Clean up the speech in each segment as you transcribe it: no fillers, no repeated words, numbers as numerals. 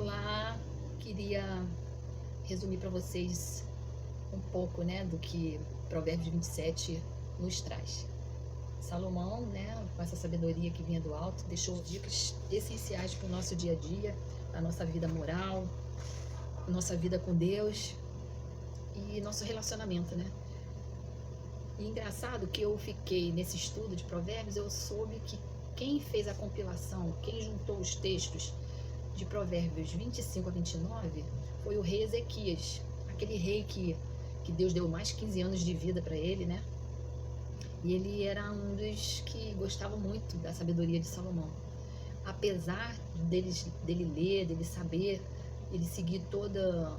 Olá, queria resumir para vocês um pouco, né, do que Provérbios 27 nos traz. Salomão, né, com essa sabedoria que vinha do alto, deixou dicas essenciais para o nosso dia a dia, a nossa vida moral, nossa vida com Deus e nosso relacionamento, né? E engraçado que eu fiquei nesse estudo de Provérbios, eu soube que quem fez a compilação, quem juntou os textos de Provérbios 25 a 29 foi o rei Ezequias, aquele rei que Deus deu mais 15 anos de vida para ele, né? E ele era um dos que gostava muito da sabedoria de Salomão. Apesar dele ler, dele saber, ele seguir todo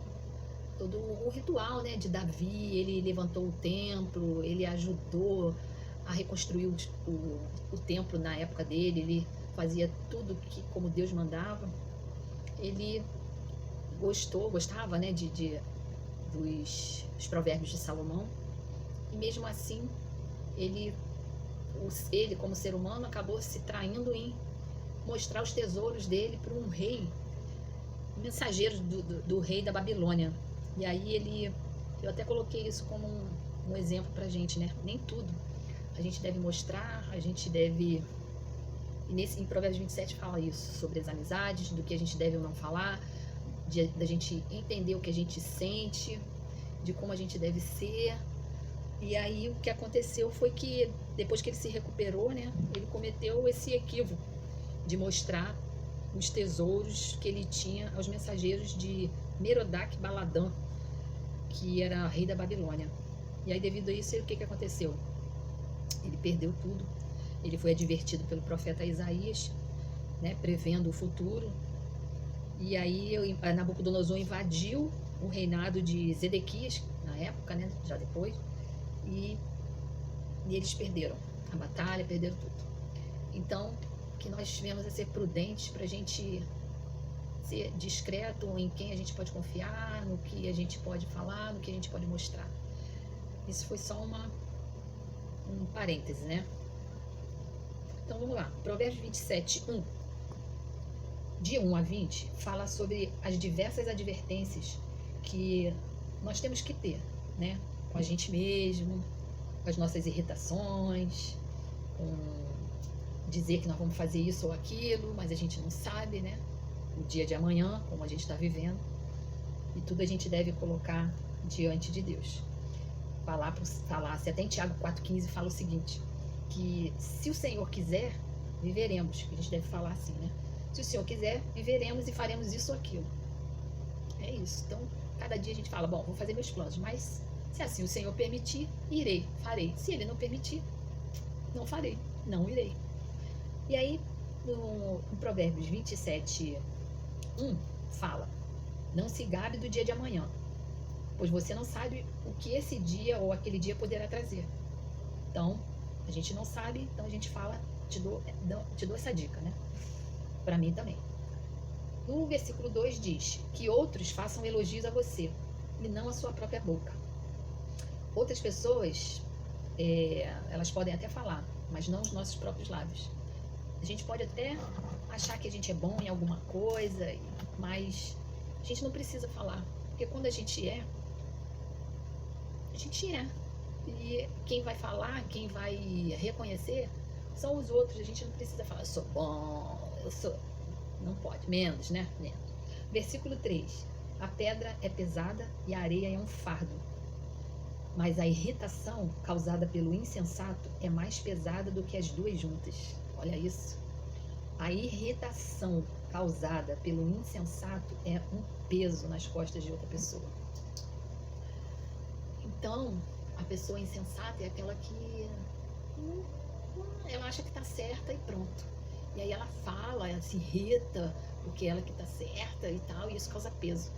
o ritual, né, de Davi, ele levantou o templo, ele ajudou a reconstruir o templo na época dele, ele fazia tudo como Deus mandava. Ele gostava, né, dos provérbios de Salomão, e mesmo assim ele como ser humano acabou se traindo em mostrar os tesouros dele para um rei, mensageiro do rei da Babilônia. E aí eu até coloquei isso como um exemplo pra gente, né? Nem tudo a gente deve mostrar, a gente deve... Em Provérbios 27 fala isso, sobre as amizades, do que a gente deve ou não falar, da gente entender o que a gente sente, de como a gente deve ser. E aí o que aconteceu foi que, depois que ele se recuperou, né, ele cometeu esse equívoco de mostrar os tesouros que ele tinha aos mensageiros de Merodach Baladã, que era rei da Babilônia. E aí, devido a isso, o que aconteceu? Ele perdeu tudo. Ele foi advertido pelo profeta Isaías, né, prevendo o futuro. E aí Nabucodonosor invadiu o reinado de Zedequias, na época, né, já depois, e eles perderam a batalha, perderam tudo. Então, o que nós tivemos é ser prudentes para a gente ser discreto em quem a gente pode confiar, no que a gente pode falar, no que a gente pode mostrar. Isso foi só um parêntese, né? Então vamos lá, Provérbios 27, 1. De 1 a 20, fala sobre as diversas advertências que nós temos que ter, né? Com a gente mesmo, com as nossas irritações, com dizer que nós vamos fazer isso ou aquilo, mas a gente não sabe, né? O dia de amanhã, como a gente está vivendo. E tudo a gente deve colocar diante de Deus. Se até em Tiago 4,15 fala o seguinte, que se o Senhor quiser, viveremos. A gente deve falar assim, né? Se o Senhor quiser, viveremos e faremos isso ou aquilo. É isso. Então, cada dia a gente fala, bom, vou fazer meus planos, mas se assim o Senhor permitir, irei, farei. Se Ele não permitir, não farei, não irei. E aí, no Provérbios 27, 1, fala, não se gabe do dia de amanhã, pois você não sabe o que esse dia ou aquele dia poderá trazer. Então, a gente não sabe, então a gente fala, te dou essa dica, né? Para mim também. No versículo 2 diz, que outros façam elogios a você, e não a sua própria boca. Outras pessoas, elas podem até falar, mas não os nossos próprios lábios. A gente pode até achar que a gente é bom em alguma coisa, mas a gente não precisa falar, porque quando a gente é. E quem vai falar, quem vai reconhecer, são os outros. A gente não precisa falar, eu sou bom, eu sou... Não pode, menos, né? Menos. Versículo 3. A pedra é pesada e a areia é um fardo, mas a irritação causada pelo insensato é mais pesada do que as duas juntas. Olha isso. A irritação causada pelo insensato é um peso nas costas de outra pessoa. Então, a pessoa insensata é aquela que ela acha que está certa e pronto. E aí ela fala, ela se irrita porque ela que está certa e tal, e isso causa peso.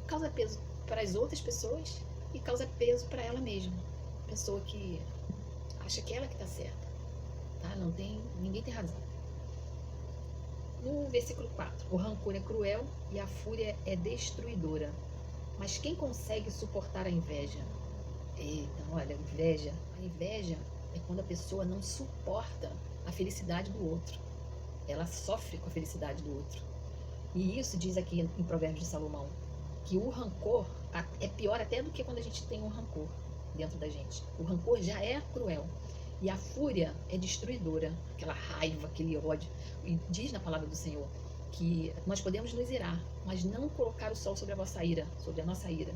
Causa peso para as outras pessoas e causa peso para ela mesma. Pessoa que acha que ela que está certa, tá? Ninguém tem razão. No versículo 4, o rancor é cruel e a fúria é destruidora. Mas quem consegue suportar a inveja? Eita, olha, a inveja é quando a pessoa não suporta a felicidade do outro. Ela sofre com a felicidade do outro. E isso diz aqui em Provérbios de Salomão, que o rancor é pior até do que quando a gente tem um rancor dentro da gente. O rancor já é cruel. E a fúria é destruidora, aquela raiva, aquele ódio. E diz na palavra do Senhor que nós podemos nos irar, mas não colocar o sol sobre a vossa ira, sobre a nossa ira,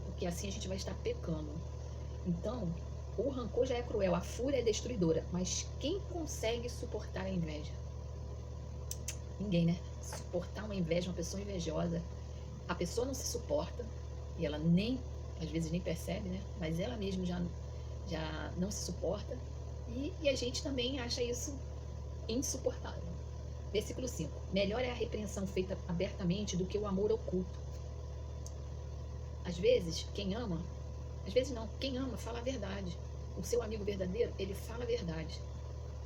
porque assim a gente vai estar pecando. Então, o rancor já é cruel, a fúria é destruidora, mas quem consegue suportar a inveja? Ninguém, né? Suportar uma inveja, uma pessoa invejosa, a pessoa não se suporta e ela nem, às vezes nem percebe, né? Mas ela mesma já não se suporta e a gente também acha isso insuportável. Versículo 5. Melhor é a repreensão feita abertamente do que o amor oculto. Às vezes, quem ama, às vezes não, quem ama fala a verdade. O seu amigo verdadeiro, ele fala a verdade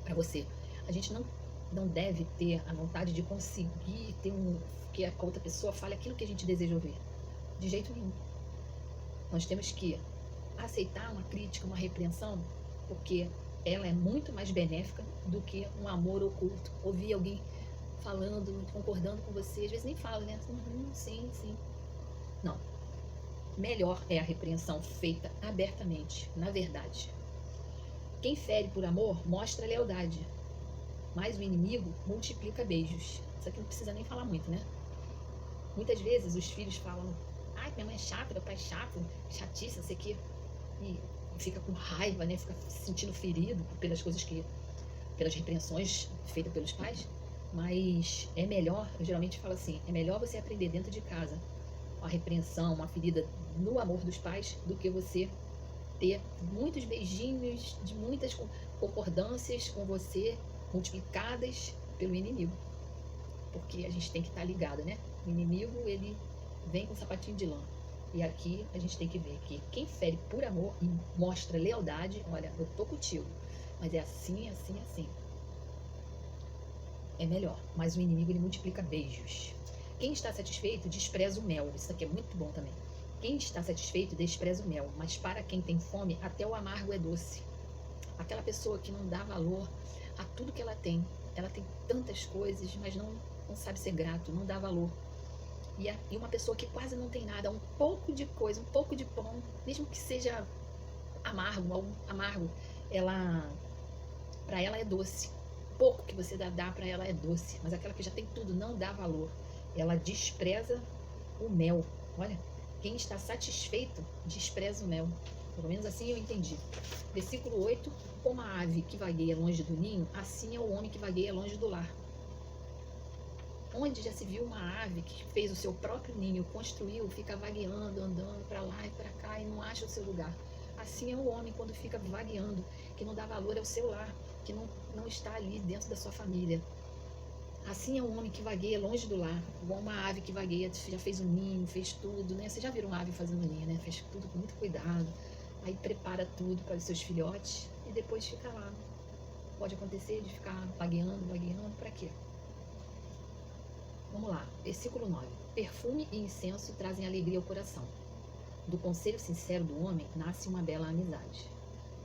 para você. A gente não deve ter a vontade de conseguir ter que a outra pessoa fale aquilo que a gente deseja ouvir. De jeito nenhum. Nós temos que aceitar uma crítica, uma repreensão, porque ela é muito mais benéfica do que um amor oculto. Ouvir alguém falando, concordando com você, às vezes nem fala, né? Sim, sim. Não. Melhor é a repreensão feita abertamente, na verdade. Quem fere por amor mostra lealdade, mas o inimigo multiplica beijos. Isso aqui não precisa nem falar muito, né? Muitas vezes os filhos falam: ai, minha mãe é chata, meu pai é chato, chatice, não sei o quê. E fica com raiva, né? Fica se sentindo ferido pelas repreensões feitas pelos pais. Mas é melhor, eu geralmente falo assim, é melhor você aprender dentro de casa uma repreensão, uma ferida no amor dos pais, do que você ter muitos beijinhos, de muitas concordâncias com você, multiplicadas pelo inimigo. Porque a gente tem que estar ligado, né? O inimigo, ele vem com um sapatinho de lã. E aqui a gente tem que ver que quem fere por amor e mostra lealdade, olha, eu tô contigo, mas é assim, assim, assim. É melhor, mas o inimigo, ele multiplica beijos. Quem está satisfeito despreza o mel. Isso aqui é muito bom também. Quem está satisfeito despreza o mel, mas para quem tem fome, até o amargo é doce. Aquela pessoa que não dá valor a tudo que ela tem tem tantas coisas, mas não sabe ser grato, não dá valor. E uma pessoa que quase não tem nada, um pouco de coisa, um pouco de pão, mesmo que seja amargo, algo amargo, para ela é doce. Pouco que você dá para ela é doce, mas aquela que já tem tudo não dá valor. Ela despreza o mel. Olha, quem está satisfeito despreza o mel. Pelo menos assim eu entendi. Versículo 8. Como a ave que vagueia longe do ninho, assim é o homem que vagueia longe do lar. Onde já se viu uma ave que fez o seu próprio ninho, construiu, fica vagueando, andando para lá e para cá e não acha o seu lugar. Assim é o homem quando fica vagueando, que não dá valor ao seu lar, que não está ali dentro da sua família. Assim é o homem que vagueia longe do lar, igual uma ave que vagueia, já fez um ninho, fez tudo, né? Vocês já viram uma ave fazendo ninho, né? Fez tudo com muito cuidado, aí prepara tudo para os seus filhotes e depois fica lá. Pode acontecer de ficar vagueando, para quê? Vamos lá, versículo 9. Perfume e incenso trazem alegria ao coração. Do conselho sincero do homem nasce uma bela amizade.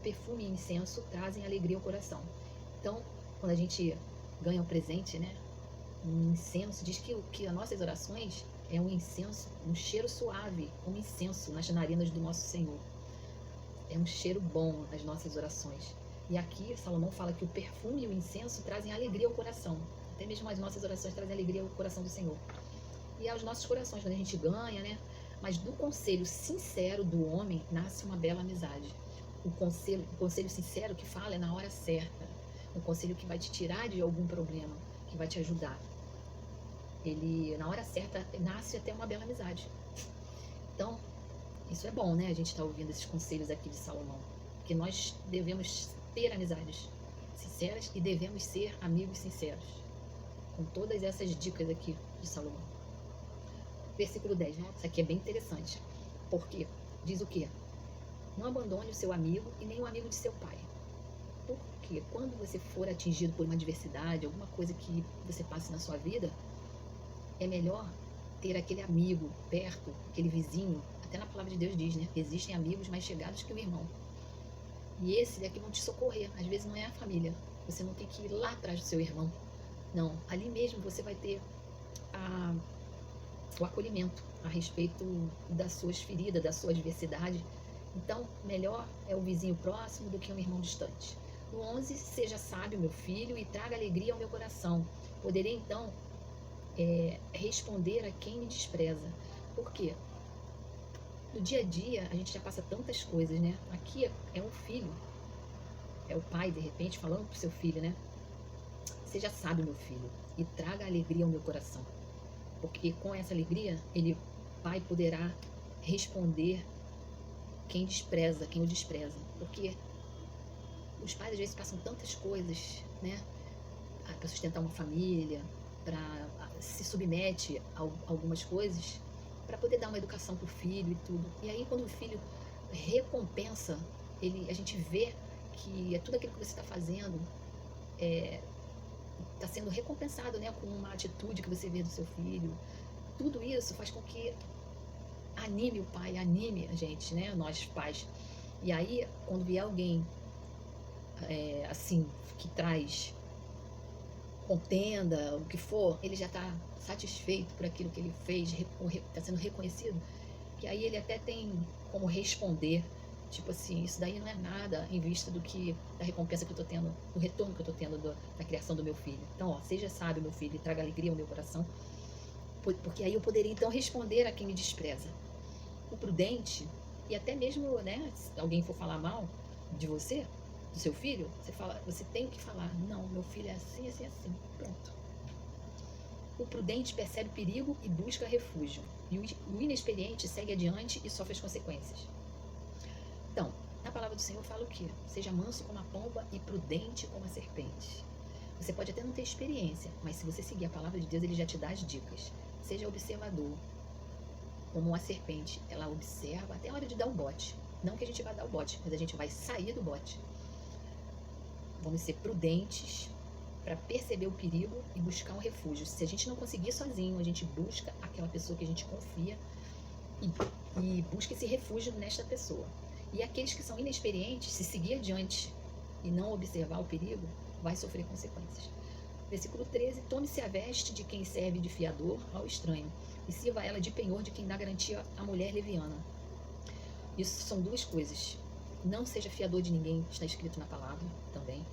Perfume e incenso trazem alegria ao coração. Então, quando a gente ganha um presente, né? Um incenso, diz que as nossas orações é um incenso, um cheiro suave, um incenso nas narinas do nosso Senhor. É um cheiro bom as nossas orações. E aqui Salomão fala que o perfume e o incenso trazem alegria ao coração. Até mesmo as nossas orações trazem alegria ao coração do Senhor. E aos nossos corações, quando a gente ganha, né? Mas do conselho sincero do homem nasce uma bela amizade. O conselho sincero que fala é na hora certa. Um conselho que vai te tirar de algum problema, que vai te ajudar. Ele, na hora certa, nasce até uma bela amizade. Então, isso é bom, né? A gente está ouvindo esses conselhos aqui de Salomão. Porque nós devemos ter amizades sinceras e devemos ser amigos sinceros. Com todas essas dicas aqui de Salomão. Versículo 10, né? Isso aqui é bem interessante. Porque diz o quê? Não abandone o seu amigo e nem o amigo de seu pai. Porque quando você for atingido por uma adversidade, alguma coisa que você passe na sua vida, é melhor ter aquele amigo perto, aquele vizinho. Até na palavra de Deus diz, né? Existem amigos mais chegados que o irmão. E esses é que vão te socorrer. Às vezes não é a família. Você não tem que ir lá atrás do seu irmão. Não, ali mesmo você vai ter o acolhimento a respeito das suas feridas, da sua adversidade. Então, melhor é o vizinho próximo do que um irmão distante. No 11, seja sábio, meu filho, e traga alegria ao meu coração. Poderei, então, responder a quem me despreza. Por quê? No dia a dia, a gente já passa tantas coisas, né? Aqui é um filho, é o pai, de repente, falando pro seu filho, né? Seja sábio, meu filho, e traga alegria ao meu coração. Porque com essa alegria, ele, pai, poderá responder quem despreza, quem o despreza. Porque os pais, às vezes, passam tantas coisas, né? Para sustentar uma família, se submete a algumas coisas, para poder dar uma educação para o filho e tudo. E aí, quando o filho recompensa, a gente vê que é tudo aquilo que você está fazendo está sendo recompensado, né, com uma atitude que você vê do seu filho. Tudo isso faz com que anime o pai, anime a gente, né, nós pais. E aí, quando vier alguém assim, que traz contenda, o que for, ele já está satisfeito por aquilo que ele fez, está sendo reconhecido, que aí ele até tem como responder, tipo assim, isso daí não é nada em vista da recompensa que eu estou tendo, do retorno que eu estou tendo da criação do meu filho. Então, ó, seja sábio, meu filho, e traga alegria ao meu coração, porque aí eu poderia então responder a quem me despreza. O prudente, e até mesmo, né, se alguém for falar mal de você, do seu filho, você tem que falar, não, meu filho é assim, assim, assim, pronto. O prudente percebe perigo e busca refúgio, e o inexperiente segue adiante e sofre as consequências. Então, na palavra do Senhor fala o quê? Seja manso como a pomba e prudente como a serpente. Você pode até não ter experiência, mas se você seguir a palavra de Deus, ele já te dá as dicas. Seja observador, como uma serpente, ela observa até a hora de dar o bote. Não que a gente vai dar o bote, mas a gente vai sair do bote. Vamos ser prudentes para perceber o perigo e buscar um refúgio. Se a gente não conseguir sozinho, a gente busca aquela pessoa que a gente confia e busca esse refúgio nesta pessoa. E aqueles que são inexperientes, se seguir adiante e não observar o perigo, vai sofrer consequências. Versículo 13, tome-se a veste de quem serve de fiador ao estranho, e sirva ela de penhor de quem dá garantia à mulher leviana. Isso são duas coisas. Não seja fiador de ninguém, está escrito na palavra também.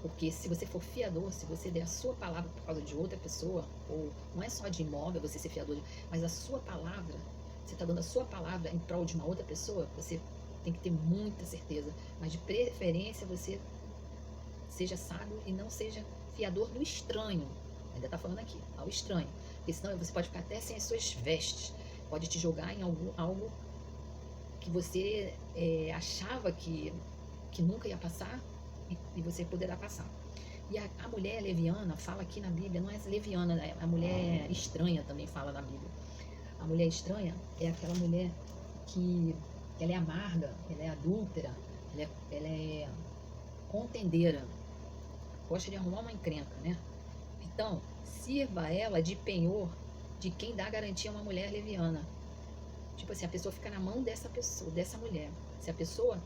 Porque se você for fiador, se você der a sua palavra por causa de outra pessoa, ou não é só de imóvel você ser fiador, mas a sua palavra, você está dando a sua palavra em prol de uma outra pessoa, você tem que ter muita certeza. Mas de preferência você seja sábio e não seja fiador do estranho. Ainda está falando aqui, ao estranho. Porque senão você pode ficar até sem as suas vestes. Pode te jogar em algo que você achava que nunca ia passar e você poderá passar. E a mulher leviana fala aqui na Bíblia, não é leviana, a mulher estranha também fala na Bíblia. A mulher estranha é aquela mulher que ela é amarga, ela é adúltera, ela é contendeira, gosta de arrumar uma encrenca, né? Então, sirva ela de penhor de quem dá garantia a uma mulher leviana. Tipo assim, a pessoa fica na mão dessa pessoa, dessa mulher. Se a pessoa,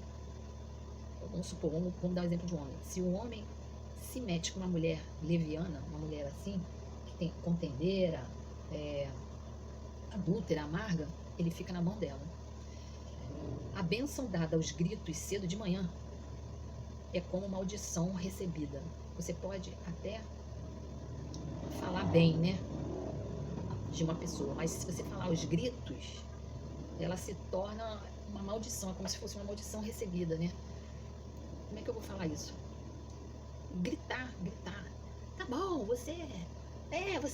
vamos supor, vamos dar o exemplo de um homem. Se o homem se mete com uma mulher leviana, uma mulher assim, que tem contendeira, adúltera, amarga, ele fica na mão dela. A bênção dada aos gritos cedo de manhã é como maldição recebida. Você pode até falar bem, né, de uma pessoa, mas se você falar aos gritos, ela se torna uma maldição, é como se fosse uma maldição recebida, né? Como é que eu vou falar isso? Gritar. Tá bom, você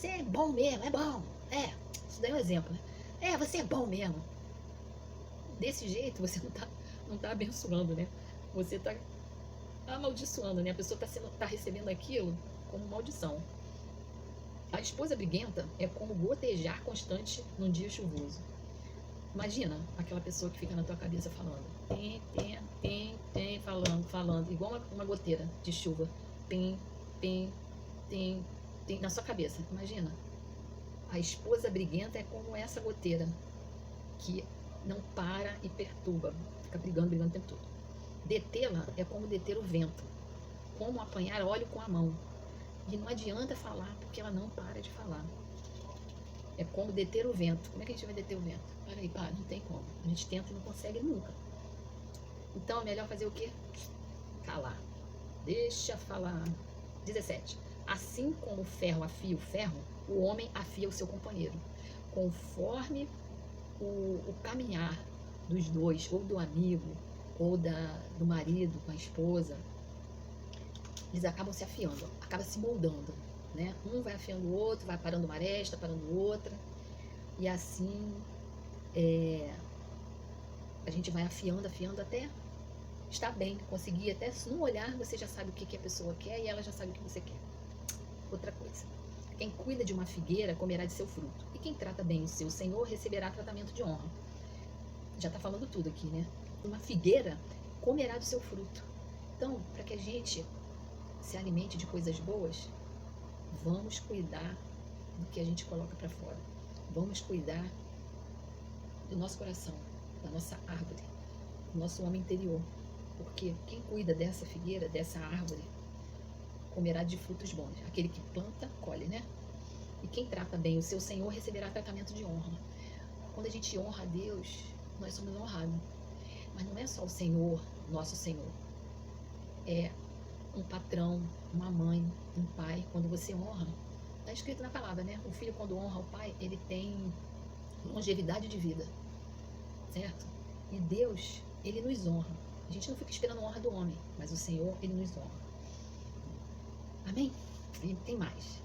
é bom mesmo, é bom. Isso daí é um exemplo, né? Você é bom mesmo. Desse jeito, você não tá abençoando, né? Você tá amaldiçoando, né? A pessoa tá recebendo aquilo como maldição. A esposa briguenta é como gotejar constante num dia chuvoso. Imagina aquela pessoa que fica na tua cabeça falando. Tem, falando. Igual uma goteira de chuva. Tem, na sua cabeça. Imagina. A esposa briguenta é como essa goteira que não para e perturba. Fica brigando o tempo todo. Detê-la é como deter o vento. Como apanhar óleo com a mão. E não adianta falar porque ela não para de falar. É como deter o vento. Como é que a gente vai deter o vento? Peraí, pá, não tem como. A gente tenta e não consegue nunca. Então é melhor fazer o quê? Calar. Deixa falar. 17. Assim como o ferro afia o ferro, o homem afia o seu companheiro. Conforme o caminhar dos dois, ou do amigo, ou do marido com a esposa, eles acabam se afiando, acaba se moldando, né? Um vai afiando o outro, vai parando uma aresta, parando outra, e assim a gente vai afiando até estar bem, conseguir até no olhar você já sabe o que a pessoa quer e ela já sabe o que você quer. Outra coisa, quem cuida de uma figueira comerá de seu fruto, e quem trata bem o seu senhor receberá tratamento de honra. Já está falando tudo aqui, né? Uma figueira comerá do seu fruto. Então, para que a gente se alimente de coisas boas, vamos cuidar do que a gente coloca para fora. Vamos cuidar do nosso coração, da nossa árvore, do nosso homem interior. Porque quem cuida dessa figueira, dessa árvore, comerá de frutos bons. Aquele que planta, colhe, né? E quem trata bem o seu senhor receberá tratamento de honra. Quando a gente honra a Deus, nós somos honrados. Mas não é só o Senhor, nosso Senhor. É um patrão, uma mãe, um pai. Quando você honra, está escrito na palavra, né? O filho, quando honra o pai, ele tem longevidade de vida, certo? E Deus, ele nos honra. A gente não fica esperando a honra do homem, mas o Senhor, ele nos honra. Amém? E tem mais.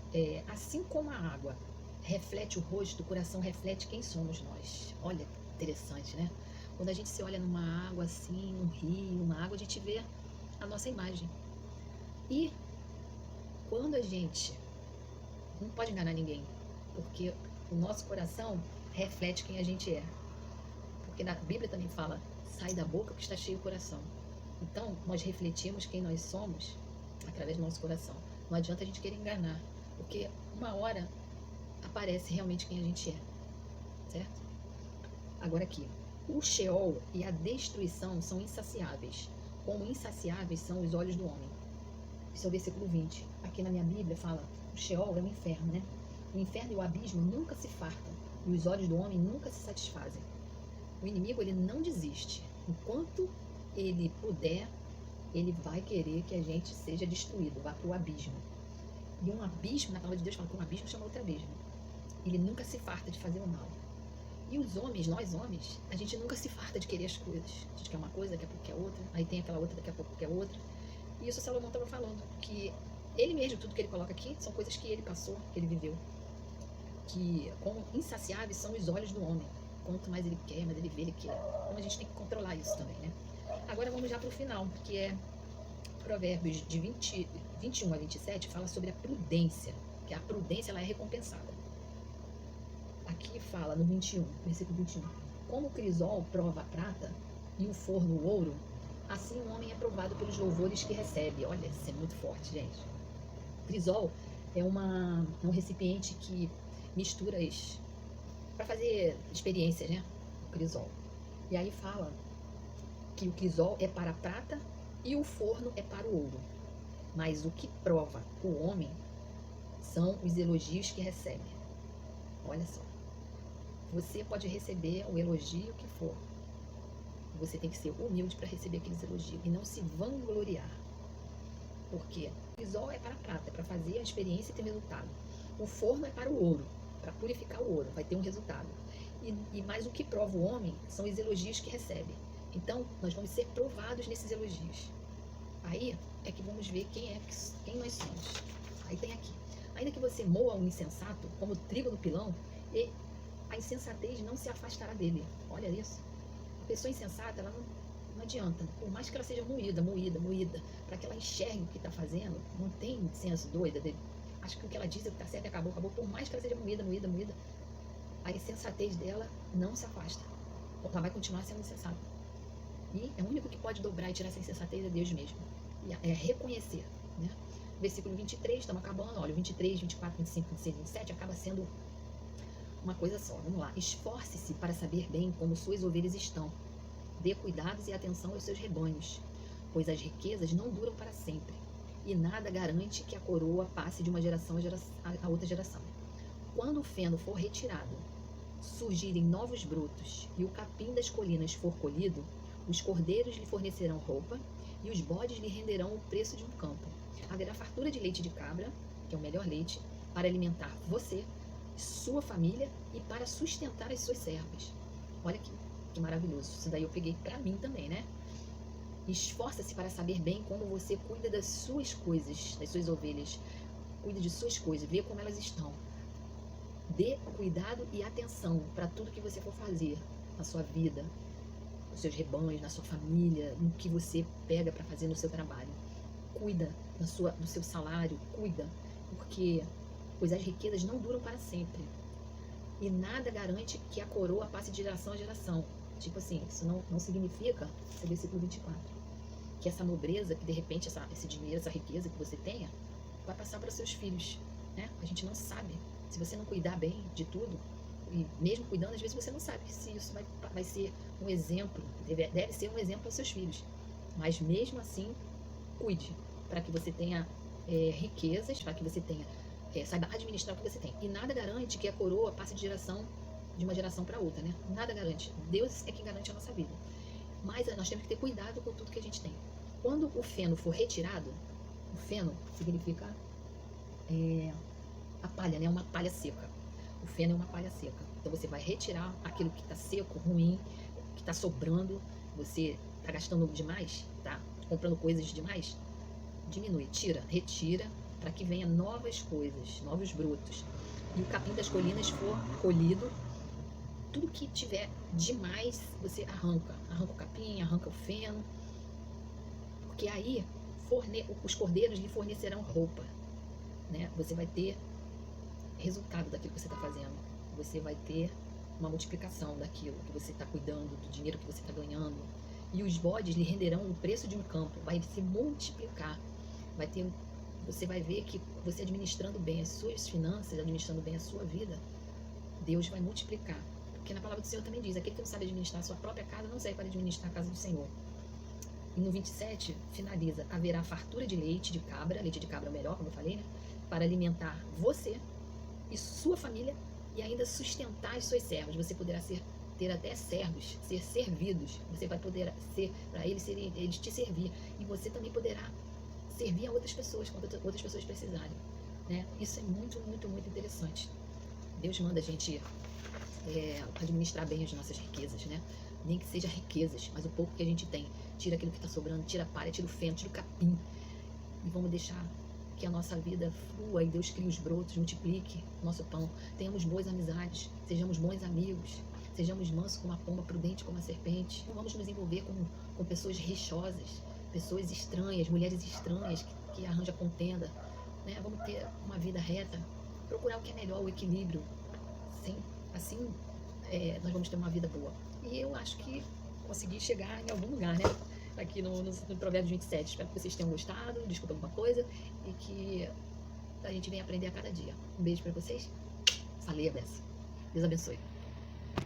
Assim como a água reflete o rosto, o coração reflete quem somos nós. Olha, interessante, né? Quando a gente se olha numa água assim, num rio, uma água, a gente vê a nossa imagem. E quando a gente não pode enganar ninguém, porque o nosso coração reflete quem a gente é. Porque na Bíblia também fala, sai da boca que está cheio o coração. Então, nós refletimos quem nós somos através do nosso coração. Não adianta a gente querer enganar, porque uma hora aparece realmente quem a gente é, certo? Agora aqui, o Sheol e a destruição são insaciáveis, como insaciáveis são os olhos do homem. Esse é o versículo 20. Aqui na minha Bíblia fala, o Sheol é o inferno, né? O inferno e o abismo nunca se fartam, e os olhos do homem nunca se satisfazem. O inimigo, ele não desiste. Enquanto ele puder, ele vai querer que a gente seja destruído, vá para o abismo. E um abismo, na palavra de Deus fala que um abismo chama outro abismo. Ele nunca se farta de fazer o mal. E os homens, nós homens, a gente nunca se farta de querer as coisas. A gente quer uma coisa, daqui a pouco quer outra, aí tem aquela outra, daqui a pouco quer outra. E isso o Salomão estava falando, que ele mesmo, tudo que ele coloca aqui, são coisas que ele passou, que ele viveu. Que como insaciáveis são os olhos do homem. Quanto mais ele quer, mais ele vê, ele quer. Então a gente tem que controlar isso também, né? Agora vamos já para o final, que é Provérbios de 21 a 27, fala sobre a prudência, que a prudência ela é recompensada. Aqui fala no 21, versículo 21, como o crisol prova a prata e o forno o ouro, assim o homem é provado pelos louvores que recebe. Olha, isso é muito forte, gente. O crisol é um recipiente que mistura para fazer experiências, né? O crisol. E aí fala que o crisol é para a prata e o forno é para o ouro. Mas o que prova o homem são os elogios que recebe. Olha só. Você pode receber o elogio que for. Você tem que ser humilde para receber aqueles elogios e não se vangloriar. Porque o crisol é para a prata, é para fazer a experiência e ter resultado. O forno é para o ouro, para purificar o ouro, vai ter um resultado. Mas o que prova o homem são os elogios que recebe. Então, nós vamos ser provados nesses elogios. Aí é que vamos ver quem nós somos. Aí tem aqui. Ainda que você moa um insensato, como trigo no pilão, e a insensatez não se afastará dele. Olha isso. A pessoa insensata, ela não adianta. Por mais que ela seja moída, para que ela enxergue o que está fazendo, não tem senso doida dele. Acho que o que ela diz é que está certo e acabou. Por mais que ela seja moída, a insensatez dela não se afasta. Ela vai continuar sendo insensata. E é o único que pode dobrar e tirar essa insensatez é Deus mesmo. E é reconhecer, né? Versículo 23, estamos acabando. Olha, 23, 24, 25, 26, 27 acaba sendo uma coisa só. Vamos lá. Esforce-se para saber bem como suas ovelhas estão. Dê cuidados e atenção aos seus rebanhos, pois as riquezas não duram para sempre, e nada garante que a coroa passe de uma geração a outra geração. Quando o feno for retirado, surgirem novos brotos e o capim das colinas for colhido, os cordeiros lhe fornecerão roupa e os bodes lhe renderão o preço de um campo. Haverá fartura de leite de cabra, que é o melhor leite, para alimentar você, sua família e para sustentar as suas servas. Olha que maravilhoso. Isso daí eu peguei para mim também, né? Esforça-se para saber bem como você cuida das suas coisas, das suas ovelhas. Cuida de suas coisas, vê como elas estão. Dê cuidado e atenção para tudo que você for fazer na sua vida, nos seus rebanhos, na sua família, no que você pega para fazer no seu trabalho. Cuida do seu salário, cuida, porque pois as riquezas não duram para sempre. E nada garante que a coroa passe de geração a geração. Tipo assim, isso não significa, esse é o versículo 24, que essa nobreza, que de repente esse dinheiro, essa riqueza que você tenha, vai passar para seus filhos, né? A gente não sabe. Se você não cuidar bem de tudo, e mesmo cuidando, às vezes você não sabe se isso vai ser um exemplo, deve ser um exemplo aos seus filhos. Mas mesmo assim, cuide, para que você tenha riquezas, para que você tenha, saiba administrar o que você tem. E nada garante que a coroa passe de uma geração para outra, né? Nada garante. Deus é quem garante a nossa vida. Mas nós temos que ter cuidado com tudo que a gente tem. Quando o feno for retirado, o feno significa a palha, né? Uma palha seca. O feno é uma palha seca. Então você vai retirar aquilo que está seco, ruim, que está sobrando. Você está gastando demais, tá comprando coisas demais. Diminui, retira, para que venha novas coisas, novos brotos. E o capim das colinas for colhido, tudo que tiver demais, você arranca o capim, arranca o feno, porque aí os cordeiros lhe fornecerão roupa, né? Você vai ter resultado daquilo que você está fazendo, você vai ter uma multiplicação daquilo que você está cuidando, do dinheiro que você está ganhando, e os bodes lhe renderão o preço de um campo, vai se multiplicar, você vai ver que você administrando bem as suas finanças, administrando bem a sua vida, Deus vai multiplicar, porque na palavra do Senhor também diz, aquele que não sabe administrar a sua própria casa, não serve para administrar a casa do Senhor. E no 27, finaliza, haverá fartura de leite de cabra é o melhor, como eu falei, né? Para alimentar você e sua família e ainda sustentar as suas servas. Você poderá ter até servos, ser servidos. Você vai poder ser, para eles te servir. E você também poderá servir a outras pessoas, quando outras pessoas precisarem, né? Isso é muito, muito, muito interessante. Deus manda a gente administrar bem as nossas riquezas, né? Nem que seja riquezas, mas o pouco que a gente tem. Tira aquilo que está sobrando, tira a palha, tira o feno, tira o capim. E vamos deixar que a nossa vida flua e Deus crie os brotos, multiplique o nosso pão. Tenhamos boas amizades, sejamos bons amigos, sejamos mansos como a pomba, prudentes como a serpente. Não vamos nos envolver com pessoas rixosas, pessoas estranhas, mulheres estranhas que arranjam contenda, né? Vamos ter uma vida reta, procurar o que é melhor, o equilíbrio. Assim nós vamos ter uma vida boa. E eu acho que consegui chegar em algum lugar, né? Aqui no Provérbios 27. Espero que vocês tenham gostado, desculpa alguma coisa, e que a gente venha aprender a cada dia. Um beijo para vocês. Falei a beça. Deus abençoe.